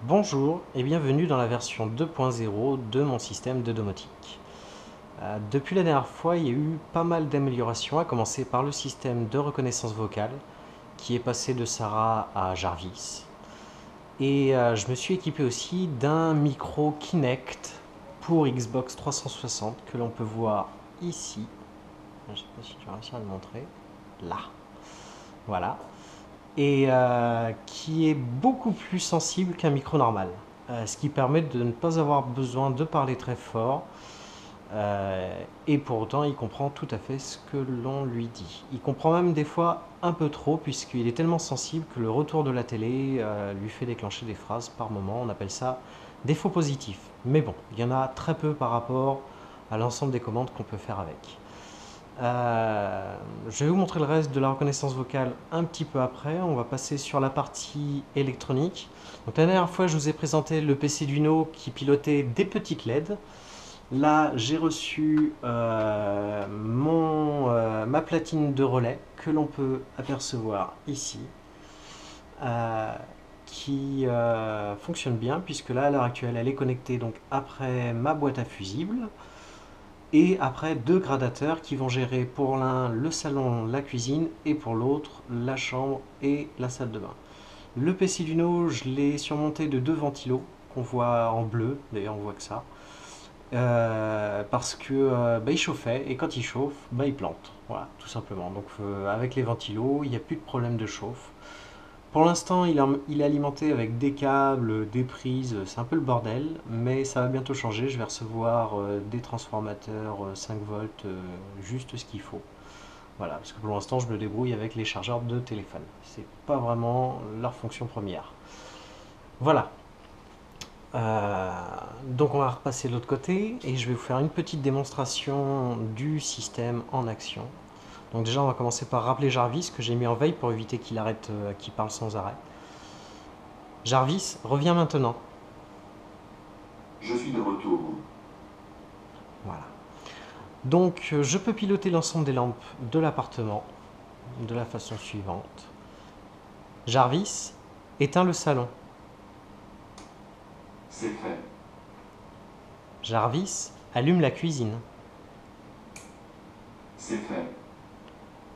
Bonjour et bienvenue dans la version 2.0 de mon système de domotique. Depuis la dernière fois, il y a eu pas mal d'améliorations, à commencer par le système de reconnaissance vocale qui est passé de Sarah à Jarvis. Et je me suis équipé aussi d'un micro Kinect pour Xbox 360 que l'on peut voir ici. Je ne sais pas si tu vas réussir à le montrer. Là. Voilà. Et qui est beaucoup plus sensible qu'un micro normal. Ce qui permet de ne pas avoir besoin de parler très fort. Et pour autant, il comprend tout à fait ce que l'on lui dit. Il comprend même des fois un peu trop, puisqu'il est tellement sensible que le retour de la télé lui fait déclencher des phrases par moment. On appelle ça des faux positifs. Mais bon, il y en a très peu par rapport à l'ensemble des commandes qu'on peut faire avec. Je vais vous montrer le reste de la reconnaissance vocale un petit peu après. On va passer sur la partie électronique. Donc, la dernière fois, je vous ai présenté le PC d'Uno qui pilotait des petites LED. Là, j'ai reçu ma platine de relais que l'on peut apercevoir ici, euh, qui fonctionne bien puisque là, à l'heure actuelle, elle est connectée donc après ma boîte à fusibles et après deux gradateurs qui vont gérer pour l'un le salon, la cuisine et pour l'autre la chambre et la salle de bain. Le PC d'Uno, je l'ai surmonté de deux ventilos qu'on voit en bleu, d'ailleurs on voit que ça. Parce que il chauffait et quand il chauffe, il plante. Voilà, tout simplement. Donc avec les ventilos, il n'y a plus de problème de chauffe. Pour l'instant, il est alimenté avec des câbles, des prises, c'est un peu le bordel, mais ça va bientôt changer. Je vais recevoir des transformateurs 5 volts, juste ce qu'il faut. Voilà, parce que pour l'instant, je me débrouille avec les chargeurs de téléphone. C'est pas vraiment leur fonction première. Voilà. Euh, donc on va repasser de l'autre côté et je vais vous faire une petite démonstration du système en action. Donc déjà on va commencer par rappeler Jarvis que j'ai mis en veille pour éviter qu'il arrête, qu'il parle sans arrêt. Jarvis, reviens maintenant. Je suis de retour. Voilà. Donc je peux piloter l'ensemble des lampes de l'appartement de la façon suivante. Jarvis, éteins le salon. C'est fait. Jarvis, allume la cuisine. C'est fait.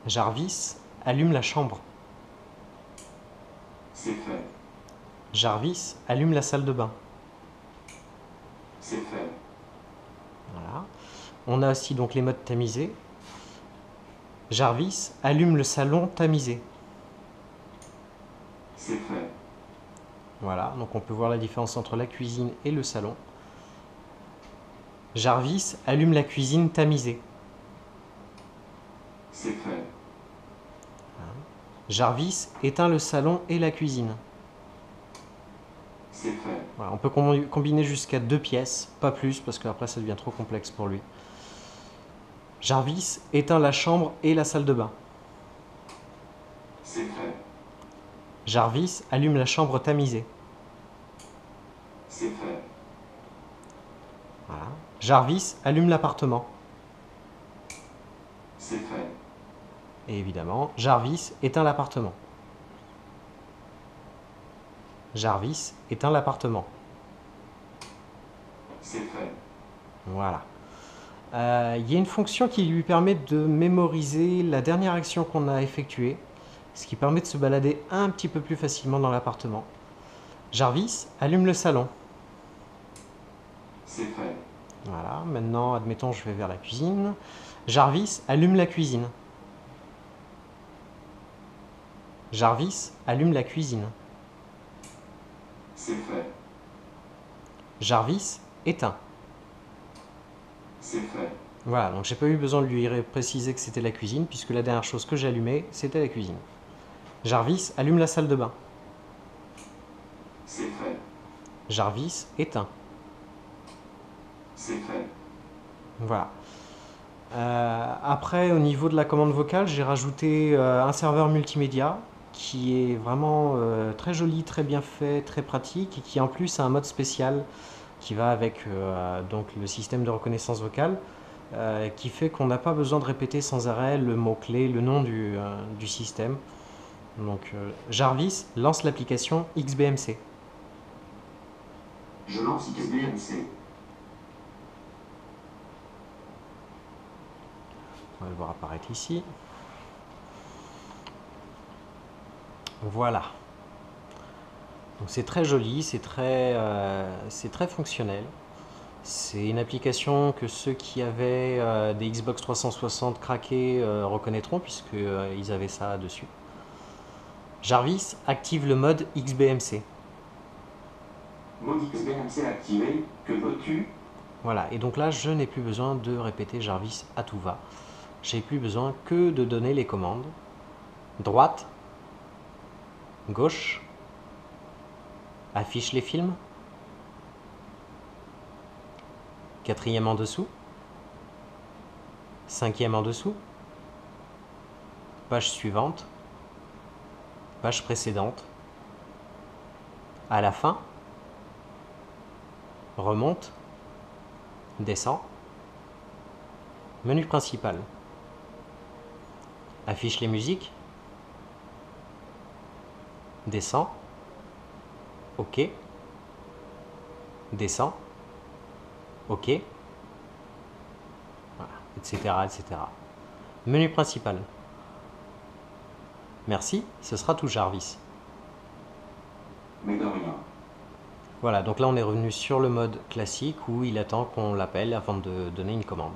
Jarvis, allume la chambre. C'est fait. Jarvis, allume la salle de bain. C'est fait. Voilà. On a aussi donc les modes tamisés. Jarvis, allume le salon tamisé. C'est fait. Voilà, donc on peut voir la différence entre la cuisine et le salon. Jarvis, allume la cuisine tamisée. C'est fait. Jarvis, éteint le salon et la cuisine. C'est fait. Voilà, on peut combiner jusqu'à 2 pièces, pas plus, parce qu'après ça devient trop complexe pour lui. Jarvis, éteint la chambre et la salle de bain. C'est fait. Jarvis, allume la chambre tamisée. C'est fait. Voilà. Jarvis, allume l'appartement. C'est fait. Et évidemment, Jarvis, éteint l'appartement. Jarvis, éteint l'appartement. C'est fait. Voilà. Il y a une fonction qui lui permet de mémoriser la dernière action qu'on a effectuée, ce qui permet de se balader un petit peu plus facilement dans l'appartement. Jarvis, allume le salon. C'est fait. Voilà, maintenant, admettons, je vais vers la cuisine. Jarvis, allume la cuisine. Jarvis, allume la cuisine. C'est fait. Jarvis, éteint. C'est fait. Voilà, donc j'ai pas eu besoin de lui préciser que c'était la cuisine, puisque la dernière chose que j'ai allumée, c'était la cuisine. Jarvis, allume la salle de bain. C'est fait. Jarvis, éteint. C'est fait. Voilà. Après, au niveau de la commande vocale, j'ai rajouté un serveur multimédia qui est vraiment très joli, très bien fait, très pratique et qui en plus a un mode spécial qui va avec donc le système de reconnaissance vocale qui fait qu'on n'a pas besoin de répéter sans arrêt le mot-clé, le nom du système. Donc Jarvis lance l'application XBMC. Je lance XBMC. On va le voir apparaître ici. Voilà. Donc c'est très joli, c'est très fonctionnel. C'est une application que ceux qui avaient des Xbox 360 craqués reconnaîtront puisqu'ils avaient ça dessus. Jarvis active le mode XBMC. Mode XBMC activé. Que veux-tu? Voilà, et donc là je n'ai plus besoin de répéter Jarvis à tout va. J'ai plus besoin que de donner les commandes. Droite, gauche, affiche les films, quatrième en dessous, cinquième en dessous, page suivante, page précédente, à la fin, remonte, descend, menu principal, affiche les musiques, descend, OK, descend, OK, voilà, etc., etc. Menu principal. Merci, ce sera tout Jarvis. Mais de rien. Voilà, donc là on est revenu sur le mode classique où il attend qu'on l'appelle avant de donner une commande.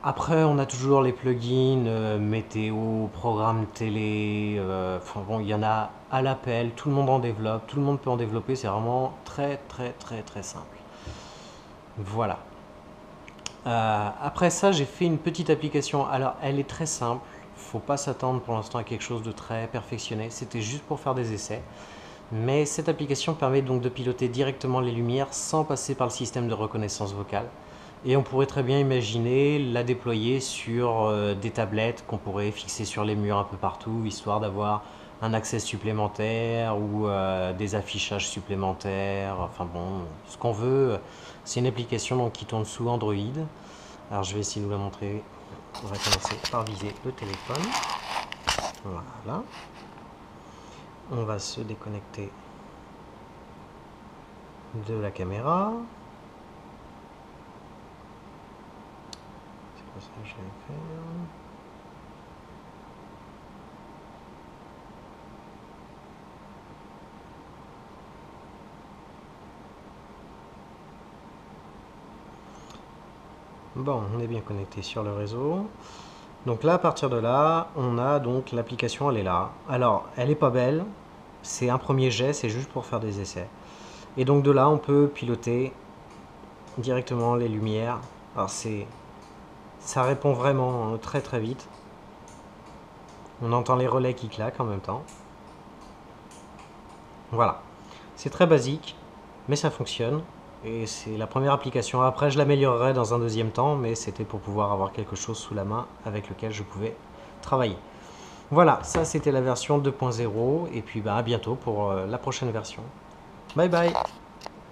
Après on a toujours les plugins, météo, programme télé, enfin bon, il y en a à l'appel, tout le monde en développe, tout le monde peut en développer, c'est vraiment très simple. Voilà. Après ça j'ai fait une petite application, alors elle est très simple, faut pas s'attendre pour l'instant à quelque chose de très perfectionné, c'était juste pour faire des essais. Mais cette application permet donc de piloter directement les lumières sans passer par le système de reconnaissance vocale. Et on pourrait très bien imaginer la déployer sur des tablettes qu'on pourrait fixer sur les murs un peu partout, histoire d'avoir un accès supplémentaire ou des affichages supplémentaires. Enfin bon, ce qu'on veut. C'est une application donc, qui tourne sous Android. Alors je vais essayer de vous la montrer. On va commencer par viser le téléphone. Voilà. On va se déconnecter de la caméra. C'est pas ça que je vais faire. Bon, on est bien connecté sur le réseau. Donc là, à partir de là, on a donc l'application, elle est là. Alors, elle est pas belle. C'est un premier jet, c'est juste pour faire des essais. Et donc de là, on peut piloter directement les lumières. Alors ça répond vraiment très vite. On entend les relais qui claquent en même temps. Voilà. C'est très basique, mais ça fonctionne. Et c'est la première application. Après, je l'améliorerai dans un deuxième temps, mais c'était pour pouvoir avoir quelque chose sous la main avec lequel je pouvais travailler. Voilà, ça c'était la version 2.0. Et puis à bientôt pour la prochaine version. Bye bye!